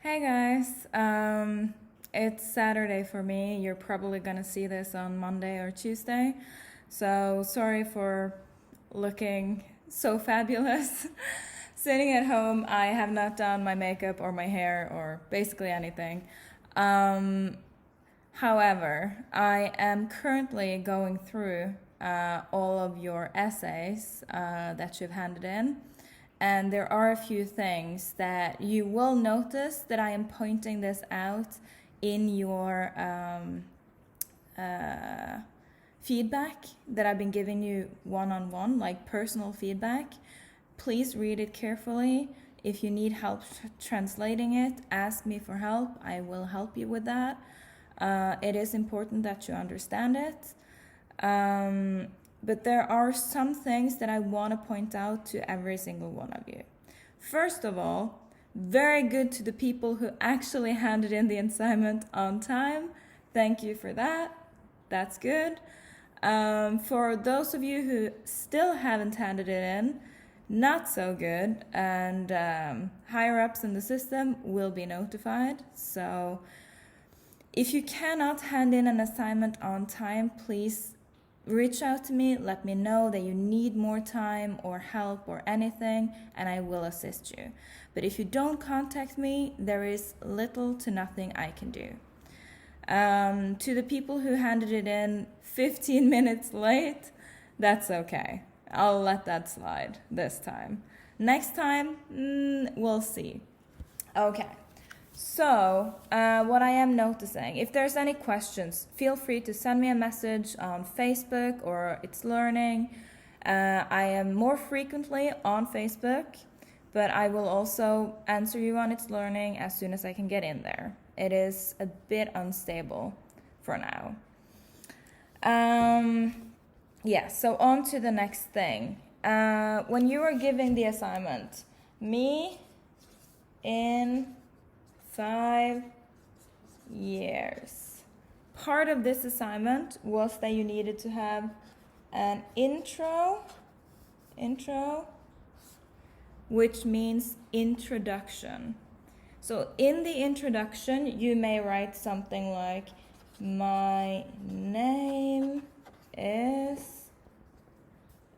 Hey guys, it's Saturday for me. You're probably gonna see this on Monday or Tuesday, so sorry for looking so fabulous. Sitting at home, I have not done my makeup or my hair or basically anything. Um, However, I am currently going through all of your essays that you've handed in. And there are a few things that you will notice that I am pointing this out in your feedback that I've been giving you one-on-one, like personal feedback. Please read it carefully. If you need help translating it, ask me for help. I will help you with that. It is important that you understand it. But there are some things that I want to point out to every single one of you. First of all, very good to the people who actually handed in the assignment on time. Thank you for that. That's good. For those of you who still haven't handed it in, not so good, and higher ups in the system will be notified. So if you cannot hand in an assignment on time, please reach out to me, let me know that you need more time or help or anything, and I will assist you. But if you don't contact me, there is little to nothing I can do. To the people who handed it in 15 minutes late, that's okay. I'll let that slide this time. Next time, we'll see. Okay. So, what I am noticing, if there's any questions, feel free to send me a message on Facebook or It's Learning. I am more frequently on Facebook, but I will also answer you on It's Learning as soon as I can get in there. It is a bit unstable for now. So on to the next thing. When you are giving the assignment, me in 5 years. Part of this assignment was that you needed to have an intro, which means introduction. So in the introduction, you may write something like, my name is,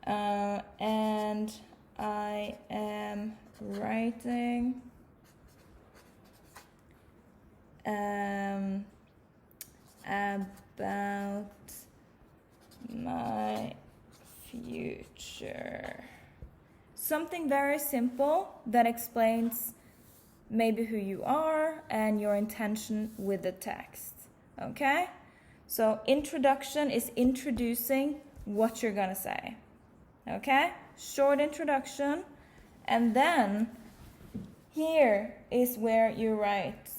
and I am writing about my future. Something very simple that explains maybe who you are and your intention with the text. Okay? So introduction is introducing what you're gonna say. Okay? Short introduction. And then here is where you write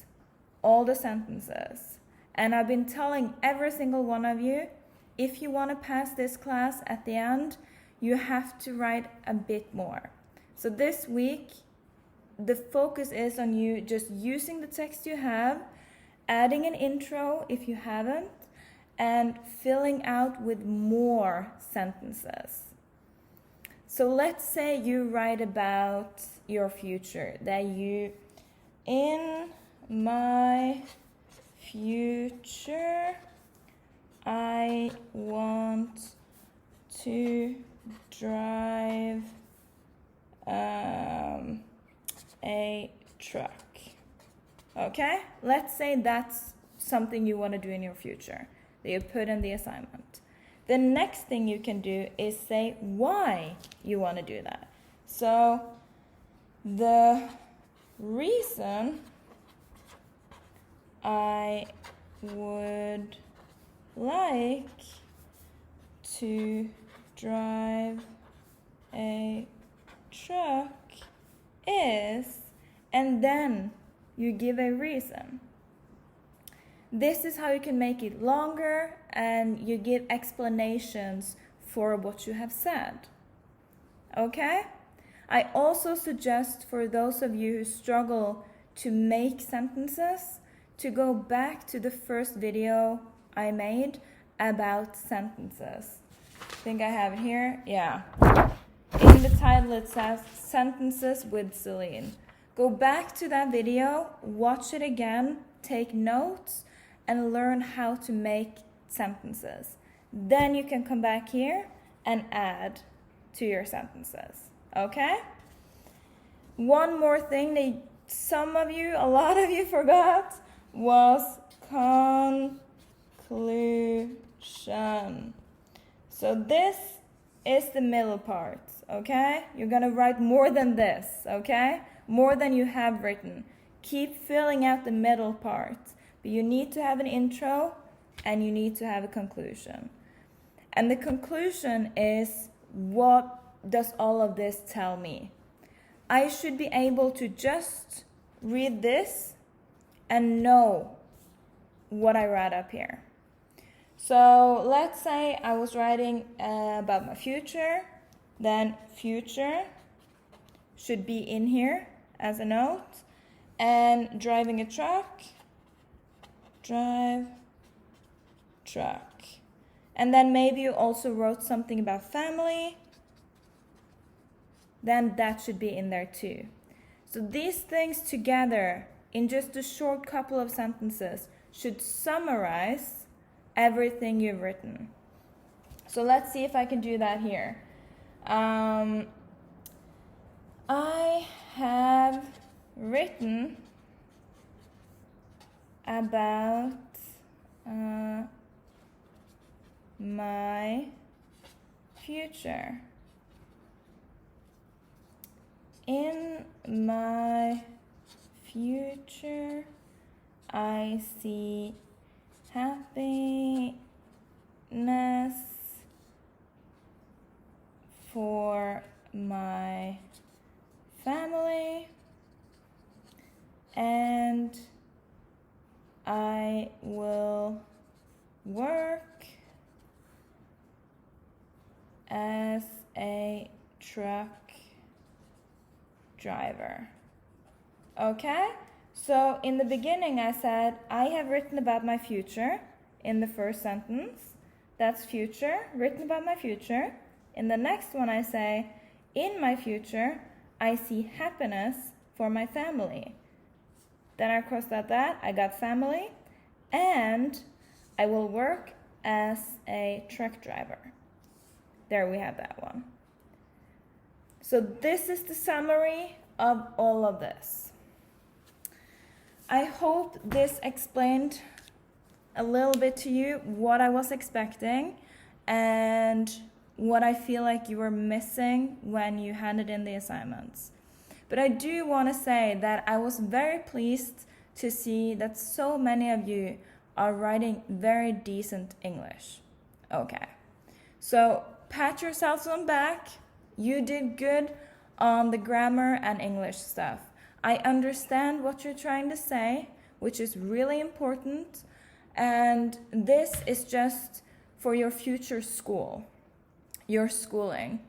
all the sentences. And I've been telling every single one of you, if you want to pass this class at the end, you have to write a bit more. So this week, the focus is on you just using the text you have, adding an intro if you haven't, and filling out with more sentences. So let's say you write about your future, that you, in my future, I want to drive a truck. Okay? Let's say that's something you want to do in your future, that you put in the assignment. The next thing you can do is say why you want to do that. So the reason I would like to drive a truck is, and then you give a reason. This is how you can make it longer and you give explanations for what you have said. Okay? I also suggest for those of you who struggle to make sentences to go back to the first video I made about sentences. I think I have it here. Yeah. In the title it says Sentences with Celine. Go back to that video, watch it again, take notes, and learn how to make sentences. Then you can come back here and add to your sentences, okay? One more thing that a lot of you forgot was conclusion. So this is the middle part, okay? You're gonna write more than this, okay? More than you have written. Keep filling out the middle part, but you need to have an intro and you need to have a conclusion. And the conclusion is, what does all of this tell me? I should be able to just read this and know what I write up here. So let's say I was writing about my future, then future should be in here as a note, and driving a truck, drive truck. And then maybe you also wrote something about family, then that should be in there too. So these things together in just a short couple of sentences should summarize everything you've written. So let's see if I can do that here. I have written about my future. In my future, I see happiness for my family, and I will work as a truck driver. Okay, so in the beginning I said I have written about my future in the first sentence. That's future, written about my future. In the next one I say, in my future I see happiness for my family. Then I crossed out that, I got family, and I will work as a truck driver. There we have that one. So this is the summary of all of this. I hope this explained a little bit to you what I was expecting and what I feel like you were missing when you handed in the assignments. But I do want to say that I was very pleased to see that so many of you are writing very decent English. Okay, so pat yourselves on the back. You did good on the grammar and English stuff. I understand what you're trying to say, which is really important, and this is just for your future school, your schooling.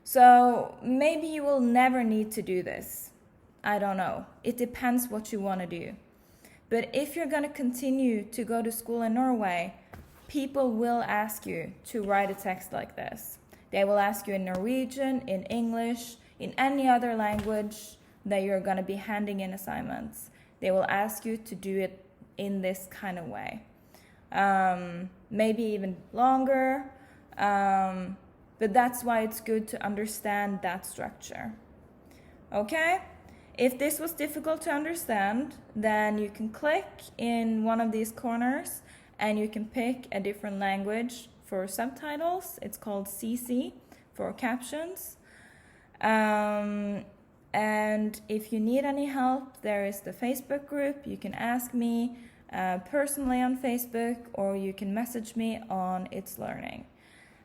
So maybe you will never need to do this. I don't know. It depends what you want to do. But if you're going to continue to go to school in Norway, people will ask you to write a text like this. They will ask you in Norwegian, in English, in any other language that you're going to be handing in assignments. They will ask you to do it in this kind of way. Maybe even longer. But that's why it's good to understand that structure. Okay? If this was difficult to understand, then you can click in one of these corners and you can pick a different language for subtitles. It's called CC for captions. And if you need any help, there is the Facebook group. You can ask me personally on Facebook, or you can message me on It's Learning.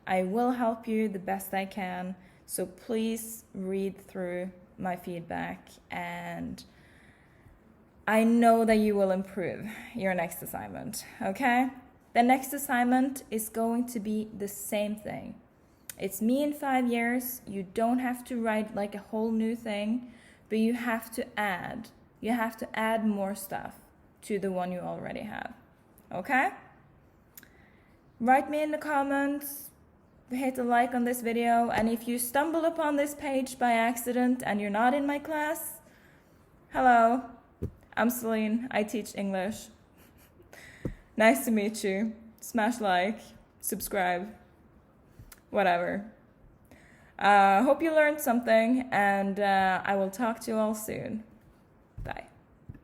I will help you the best I can, so please read through my feedback, and I know that you will improve your next assignment, okay? The next assignment is going to be the same thing. It's me in 5 years. You don't have to write like a whole new thing, but you have to add. You have to add more stuff to the one you already have, okay? Write me in the comments, hit a like on this video, and if you stumble upon this page by accident and you're not in my class, Hello, I'm Celine. I teach English. Nice to meet you. Smash like, subscribe, whatever. Hope you learned something, and I will talk to you all soon.